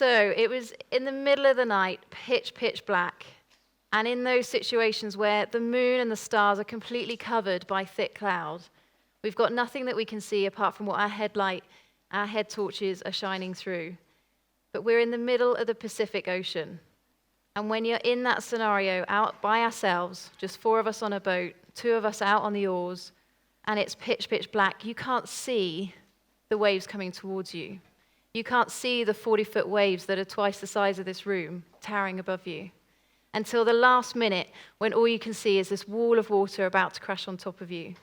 So it was in the middle of the night, pitch black. And in those situations where the moon and the stars are completely covered by thick cloud, we've got nothing that we can see apart from what our head torches are shining through. But we're in the middle of the Pacific Ocean. And when you're in that scenario, out by ourselves, just 4 of us on a boat, 2 of us out on the oars, and it's pitch black, you can't see the waves coming towards you. You can't see the 40-foot waves that are twice the size of this room towering above you. Until the last minute, when all you can see is this wall of water about to crash on top of you.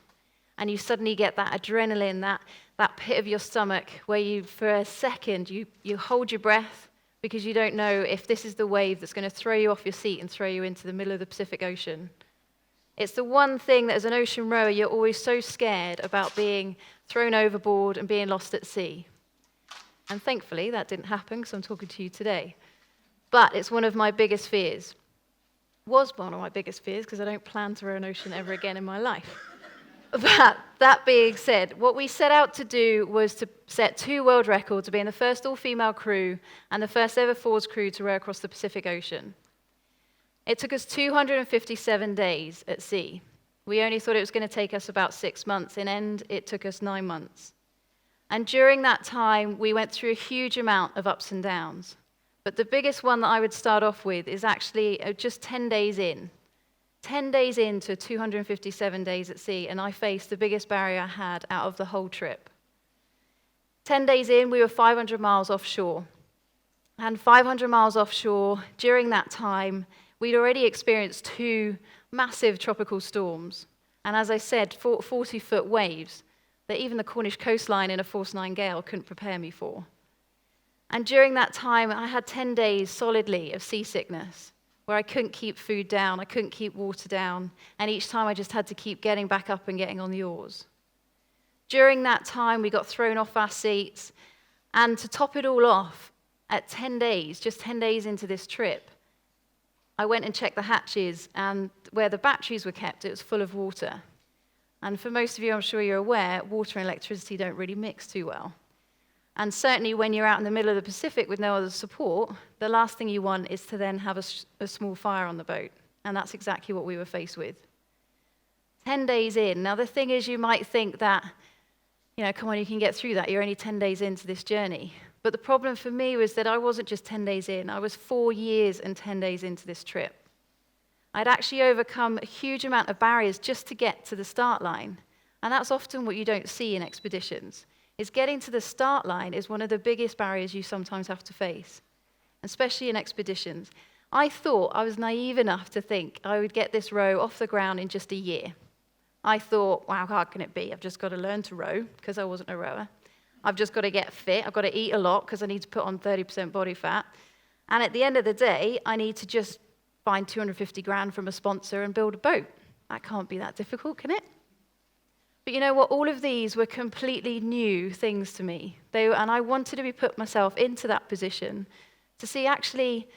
And you suddenly get that adrenaline, that pit of your stomach, where you, for a second, you hold your breath because you don't know if this is the wave that's going to throw you off your seat and throw you into the middle of the Pacific Ocean. It's the one thing that as an ocean rower, you're always so scared about being thrown overboard and being lost at sea. And thankfully, that didn't happen because I'm talking to you today. But it's one of my biggest fears. Was one of my biggest fears because I don't plan to row an ocean ever again in my life. But that being said, what we set out to do was to set 2 world records, to be in the first all-female crew and the first ever Fours crew to row across the Pacific Ocean. It took us 257 days at sea. We only thought it was going to take us about 6 months. In end, it took us 9 months. And during that time, we went through a huge amount of ups and downs. But the biggest one that I would start off with is actually just 10 days in. 10 days into 257 days at sea, and I faced the biggest barrier I had out of the whole trip. 10 days in, we were 500 miles offshore. And 500 miles offshore, during that time, we'd already experienced 2 massive tropical storms. And as I said, 40-foot waves that even the Cornish coastline in a force 9 gale couldn't prepare me for. And during that time, I had 10 days solidly of seasickness, where I couldn't keep food down, I couldn't keep water down, and each time I just had to keep getting back up and getting on the oars. During that time, we got thrown off our seats, and to top it all off, at 10 days, just 10 days into this trip, I went and checked the hatches, and where the batteries were kept, it was full of water. And for most of you, I'm sure you're aware, water and electricity don't really mix too well. And certainly when you're out in the middle of the Pacific with no other support, the last thing you want is to then have a small fire on the boat. And that's exactly what we were faced with. 10 days in. Now, the thing is, you might think that, come on, you can get through that. You're only 10 days into this journey. But the problem for me was that I wasn't just 10 days in. I was 4 years and 10 days into this trip. I'd actually overcome a huge amount of barriers just to get to the start line. And that's often what you don't see in expeditions. Is getting to the start line is one of the biggest barriers you sometimes have to face, especially in expeditions. I thought I was naive enough to think I would get this row off the ground in just a year. I thought, wow, how hard can it be? I've just got to learn to row because I wasn't a rower. I've just got to get fit. I've got to eat a lot because I need to put on 30% body fat. And at the end of the day, I need to just find 250 grand from a sponsor and build a boat. That can't be that difficult, can it? But you know what? All of these were completely new things to me. And I wanted to put myself into that position to see actually,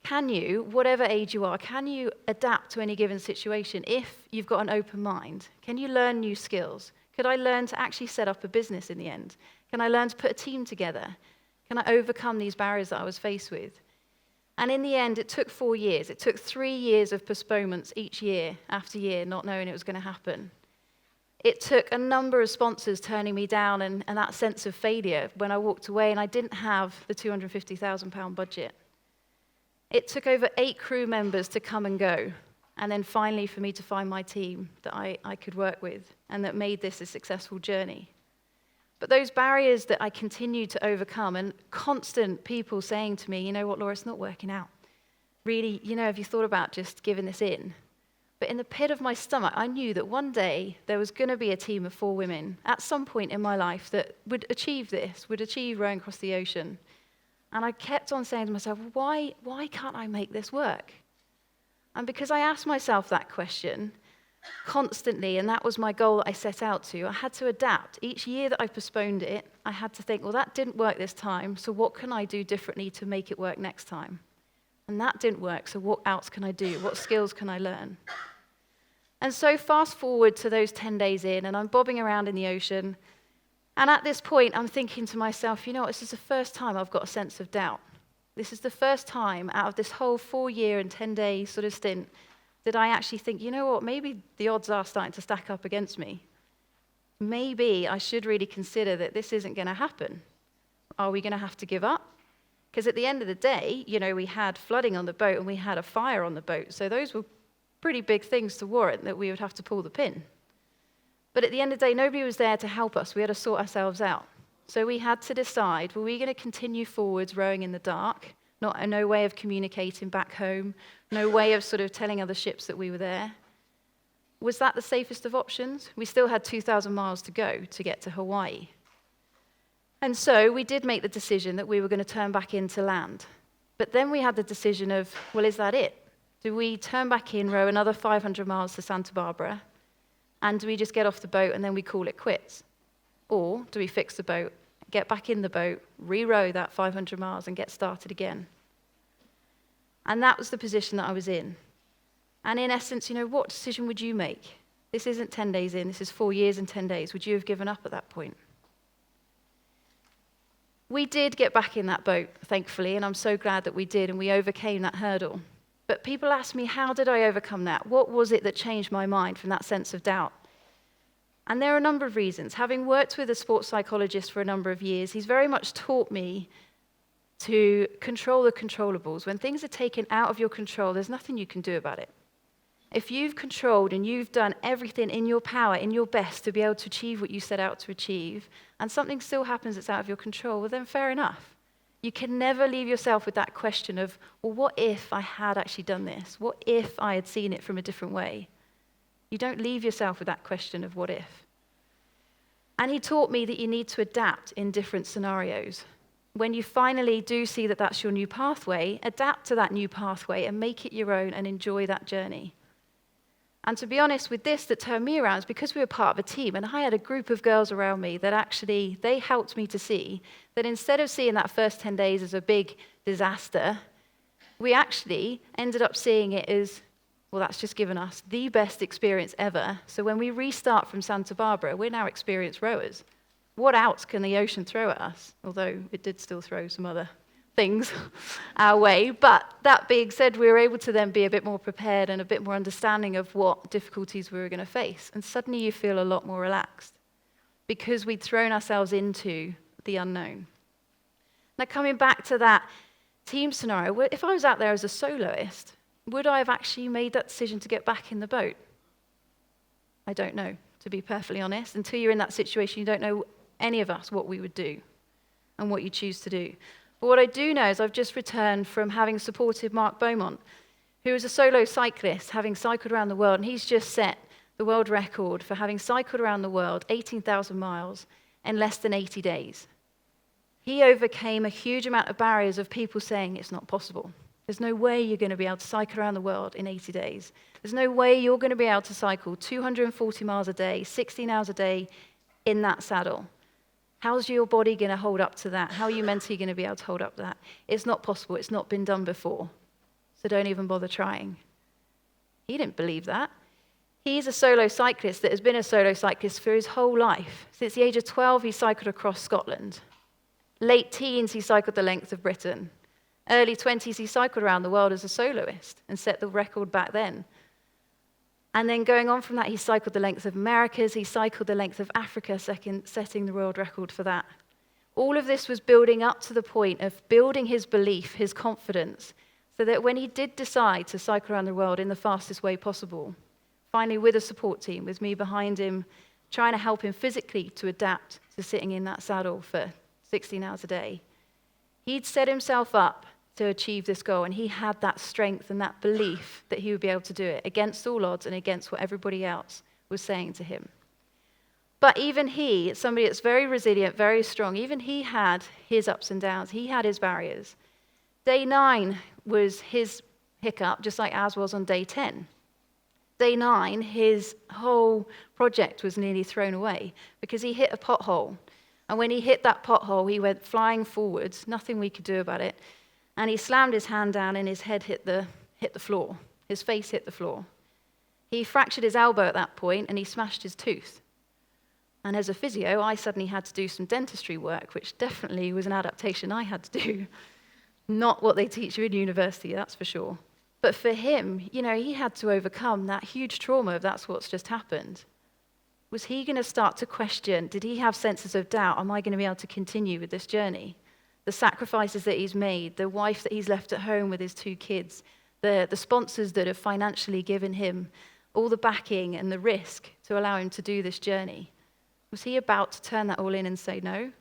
can you, whatever age you are, can you adapt to any given situation if you've got an open mind? Can you learn new skills? Could I learn to actually set up a business in the end? Can I learn to put a team together? Can I overcome these barriers that I was faced with? And in the end, it took 4 years. It took 3 years of postponements each year after year, not knowing it was going to happen. It took a number of sponsors turning me down and that sense of failure when I walked away and I didn't have the £250,000 budget. It took over 8 crew members to come and go, and then finally for me to find my team that I could work with and that made this a successful journey. But those barriers that I continued to overcome and constant people saying to me, you know what, Laura, it's not working out. Really, have you thought about just giving this in? But in the pit of my stomach, I knew that one day there was going to be a team of 4 women at some point in my life that would achieve this, would achieve rowing across the ocean. And I kept on saying to myself, why can't I make this work? And because I asked myself that question constantly, and that was my goal that I set out to, I had to adapt. Each year that I postponed it, I had to think, well, that didn't work this time, so what can I do differently to make it work next time? And that didn't work, so what else can I do? What skills can I learn? And so fast forward to those 10 days in, and I'm bobbing around in the ocean. And at this point, I'm thinking to myself, this is the first time I've got a sense of doubt. This is the first time out of this whole 4-year and 10-day sort of stint that I actually think, you know what, maybe the odds are starting to stack up against me. Maybe I should really consider that this isn't going to happen. Are we going to have to give up? Because at the end of the day, we had flooding on the boat and we had a fire on the boat. So those were pretty big things to warrant that we would have to pull the pin. But at the end of the day, nobody was there to help us. We had to sort ourselves out. So we had to decide, were we going to continue forwards rowing in the dark? No way of communicating back home, no way of sort of telling other ships that we were there. Was that the safest of options? We still had 2,000 miles to go to get to Hawaii. And so we did make the decision that we were going to turn back into land. But then we had the decision of, well, is that it? Do we turn back in, row another 500 miles to Santa Barbara, and do we just get off the boat and then we call it quits? Or do we fix the boat, get back in the boat, re-row that 500 miles and get started again? And that was the position that I was in. And in essence, what decision would you make? This isn't 10 days in, this is 4 years and 10 days. Would you have given up at that point? We did get back in that boat, thankfully, and I'm so glad that we did, and we overcame that hurdle. But people ask me, how did I overcome that? What was it that changed my mind from that sense of doubt? And there are a number of reasons. Having worked with a sports psychologist for a number of years, he's very much taught me to control the controllables. When things are taken out of your control, there's nothing you can do about it. If you've controlled and you've done everything in your power, in your best, to be able to achieve what you set out to achieve, and something still happens that's out of your control, well, then fair enough. You can never leave yourself with that question of, well, what if I had actually done this? What if I had seen it from a different way? You don't leave yourself with that question of what if. And he taught me that you need to adapt in different scenarios. When you finally do see that that's your new pathway, adapt to that new pathway and make it your own and enjoy that journey. And to be honest, with this that turned me around is because we were part of a team, and I had a group of girls around me that actually, they helped me to see that instead of seeing that first 10 days as a big disaster, we actually ended up seeing it as, well, that's just given us the best experience ever. So when we restart from Santa Barbara, we're now experienced rowers. What else can the ocean throw at us? Although it did still throw some other things our way. But that being said, we were able to then be a bit more prepared and a bit more understanding of what difficulties we were going to face. And suddenly you feel a lot more relaxed because we'd thrown ourselves into the unknown. Now, coming back to that team scenario, if I was out there as a soloist, would I have actually made that decision to get back in the boat? I don't know, to be perfectly honest. Until you're in that situation, you don't know, any of us, what we would do and what you choose to do. But what I do know is I've just returned from having supported Mark Beaumont, who is a solo cyclist, having cycled around the world, and he's just set the world record for having cycled around the world 18,000 miles in less than 80 days. He overcame a huge amount of barriers of people saying it's not possible. There's no way you're going to be able to cycle around the world in 80 days. There's no way you're going to be able to cycle 240 miles a day, 16 hours a day in that saddle. How's your body going to hold up to that? How are you mentally going to be able to hold up to that? It's not possible. It's not been done before. So don't even bother trying. He didn't believe that. He's a solo cyclist that has been a solo cyclist for his whole life. Since the age of 12, he cycled across Scotland. Late teens, he cycled the length of Britain. Early 20s, he cycled around the world as a soloist and set the record back then. And then going on from that, he cycled the length of Americas, he cycled the length of Africa, setting the world record for that. All of this was building up to the point of building his belief, his confidence, so that when he did decide to cycle around the world in the fastest way possible, finally with a support team, with me behind him, trying to help him physically to adapt to sitting in that saddle for 16 hours a day, he'd set himself up to achieve this goal, and he had that strength and that belief that he would be able to do it against all odds and against what everybody else was saying to him. But even he, somebody that's very resilient, very strong, even he had his ups and downs. He had his barriers. Day 9 was his hiccup, just like ours was on day 10. Day 9, his whole project was nearly thrown away because he hit a pothole. And when he hit that pothole, he went flying forwards, nothing we could do about it. And he slammed his hand down and his head hit the floor. His face hit the floor. He fractured his elbow at that point and he smashed his tooth. And as a physio, I suddenly had to do some dentistry work, which definitely was an adaptation I had to do. Not what they teach you in university, that's for sure. But for him, he had to overcome that huge trauma of that's what's just happened. Was he going to start to question, did he have senses of doubt? Am I going to be able to continue with this journey? The sacrifices that he's made, the wife that he's left at home with his 2 kids, the sponsors that have financially given him all the backing and the risk to allow him to do this journey. Was he about to turn that all in and say no?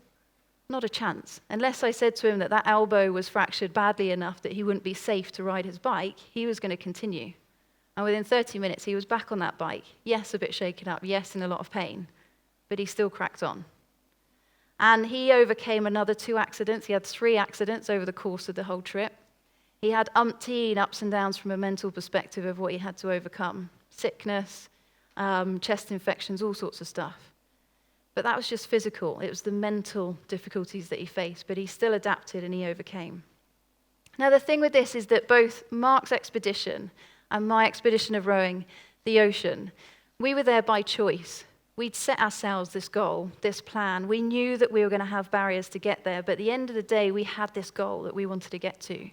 Not a chance. Unless I said to him that elbow was fractured badly enough that he wouldn't be safe to ride his bike, he was going to continue. And within 30 minutes, he was back on that bike. Yes, a bit shaken up. Yes, in a lot of pain. But he still cracked on. And he overcame another 2 accidents. He had 3 accidents over the course of the whole trip. He had umpteen ups and downs from a mental perspective of what he had to overcome. Sickness, chest infections, all sorts of stuff. But that was just physical. It was the mental difficulties that he faced. But he still adapted and he overcame. Now, the thing with this is that both Mark's expedition and my expedition of rowing the ocean, we were there by choice. We'd set ourselves this goal, this plan. We knew that we were going to have barriers to get there, but at the end of the day, we had this goal that we wanted to get to.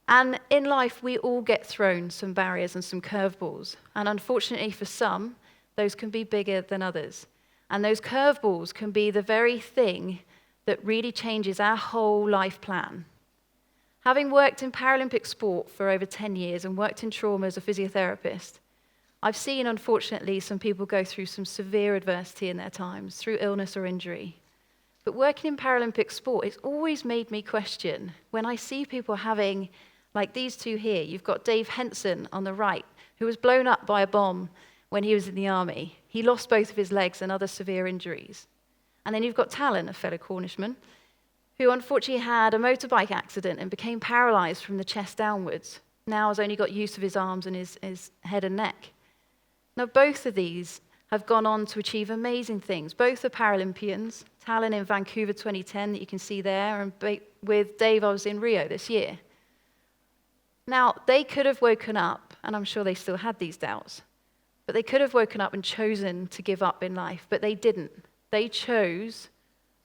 And in life, we all get thrown some barriers and some curveballs. And unfortunately for some, those can be bigger than others. And those curveballs can be the very thing that really changes our whole life plan. Having worked in Paralympic sport for over 10 years and worked in trauma as a physiotherapist, I've seen, unfortunately, some people go through some severe adversity in their times, through illness or injury. But working in Paralympic sport, it's always made me question, when I see people having, like these 2 here, you've got Dave Henson on the right, who was blown up by a bomb when he was in the army. He lost both of his legs and other severe injuries. And then you've got Talon, a fellow Cornishman, who unfortunately had a motorbike accident and became paralyzed from the chest downwards. Now has only got use of his arms and his head and neck. Now, both of these have gone on to achieve amazing things. Both are Paralympians. Talon in Vancouver 2010 that you can see there, and with Dave, I was in Rio this year. Now, they could have woken up, and I'm sure they still had these doubts, but they could have woken up and chosen to give up in life, but they didn't. They chose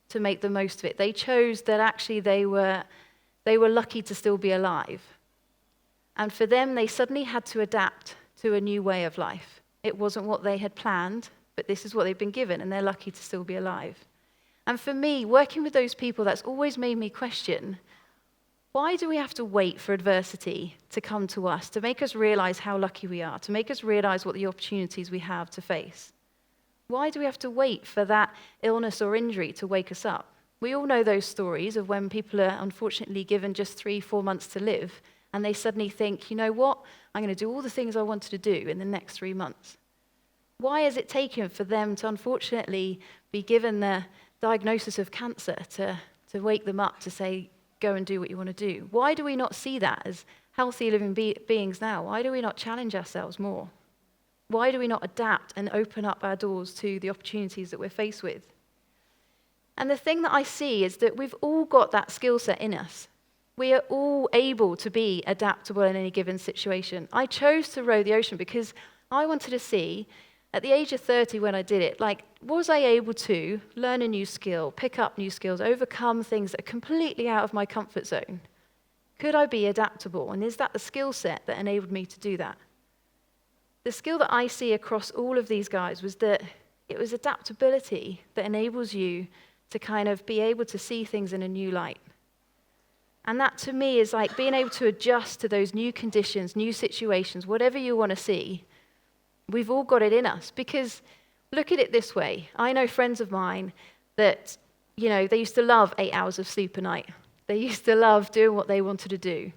to make the most of it. They chose that actually they were lucky to still be alive. And for them, they suddenly had to adapt to a new way of life. It wasn't what they had planned, but this is what they've been given, and they're lucky to still be alive. And for me, working with those people, that's always made me question, why do we have to wait for adversity to come to us, to make us realize how lucky we are, to make us realize what the opportunities we have to face? Why do we have to wait for that illness or injury to wake us up? We all know those stories of when people are unfortunately given just 3-4 months to live, and they suddenly think, you know what, I'm going to do all the things I wanted to do in the next 3 months. Why is it taken for them to unfortunately be given the diagnosis of cancer to wake them up to say, go and do what you want to do? Why do we not see that as healthy living beings now? Why do we not challenge ourselves more? Why do we not adapt and open up our doors to the opportunities that we're faced with? And the thing that I see is that we've all got that skill set in us. We are all able to be adaptable in any given situation. I chose to row the ocean because I wanted to see, at the age of 30 when I did it, was I able to learn a new skill, pick up new skills, overcome things that are completely out of my comfort zone? Could I be adaptable? And is that the skill set that enabled me to do that? The skill that I see across all of these guys was that it was adaptability that enables you to kind of be able to see things in a new light. And that to me is like being able to adjust to those new conditions, new situations, whatever you want to see. We've all got it in us, because look at it this way. I know friends of mine that, they used to love 8 hours of sleep a night. They used to love doing what they wanted to do.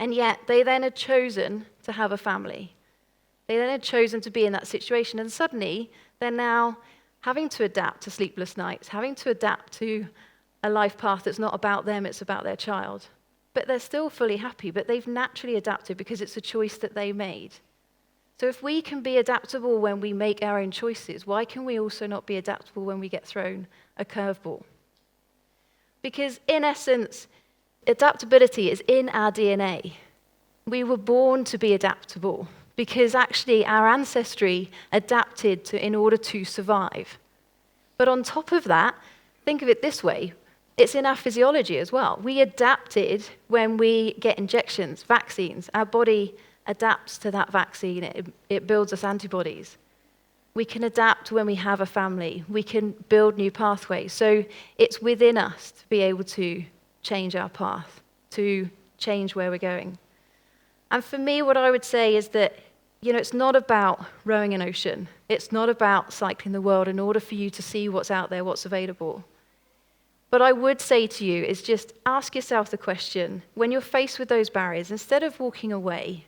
And yet they then had chosen to have a family. They then had chosen to be in that situation, and suddenly they're now having to adapt to sleepless nights, having to adapt to a life path that's not about them, it's about their child. But they're still fully happy, but they've naturally adapted because it's a choice that they made. So if we can be adaptable when we make our own choices, why can we also not be adaptable when we get thrown a curveball? Because in essence, adaptability is in our DNA. We were born to be adaptable, because actually our ancestry adapted in order to survive. But on top of that, think of it this way. It's in our physiology as well. We adapted when we get injections, vaccines. Our body adapts to that vaccine. It builds us antibodies. We can adapt when we have a family. We can build new pathways. So it's within us to be able to change our path, to change where we're going. And for me, what I would say is that, it's not about rowing an ocean. It's not about cycling the world in order for you to see what's out there, what's available. But I would say to you is just ask yourself the question, when you're faced with those barriers, instead of walking away,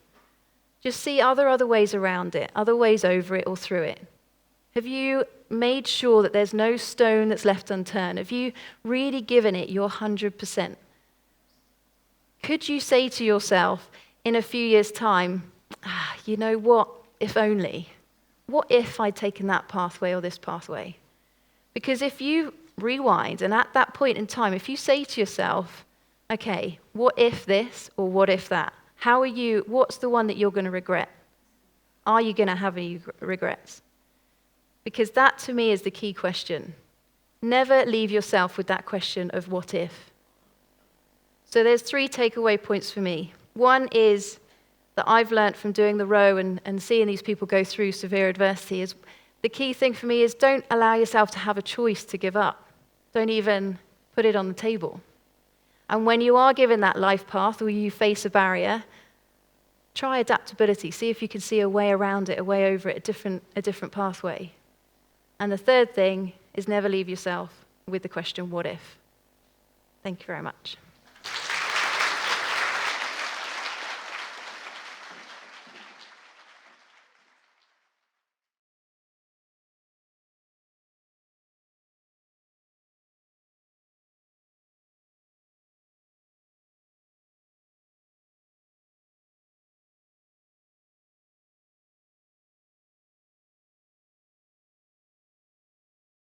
just see are there other ways around it, other ways over it or through it. Have you made sure that there's no stone that's left unturned? Have you really given it your 100%? Could you say to yourself in a few years' time, you know what, if only? What if I'd taken that pathway or this pathway? Because if you rewind, and at that point in time, if you say to yourself, okay, what if this or what if that? What's the one that you're going to regret? Are you going to have any regrets? Because that, to me, is the key question. Never leave yourself with that question of what if. So there's 3 takeaway points for me. One is that I've learned from doing the row and seeing these people go through severe adversity is the key thing for me is don't allow yourself to have a choice to give up. Don't even put it on the table. And when you are given that life path or you face a barrier, try adaptability. See if you can see a way around it, a way over it, a different pathway. And the third thing is never leave yourself with the question, what if? Thank you very much.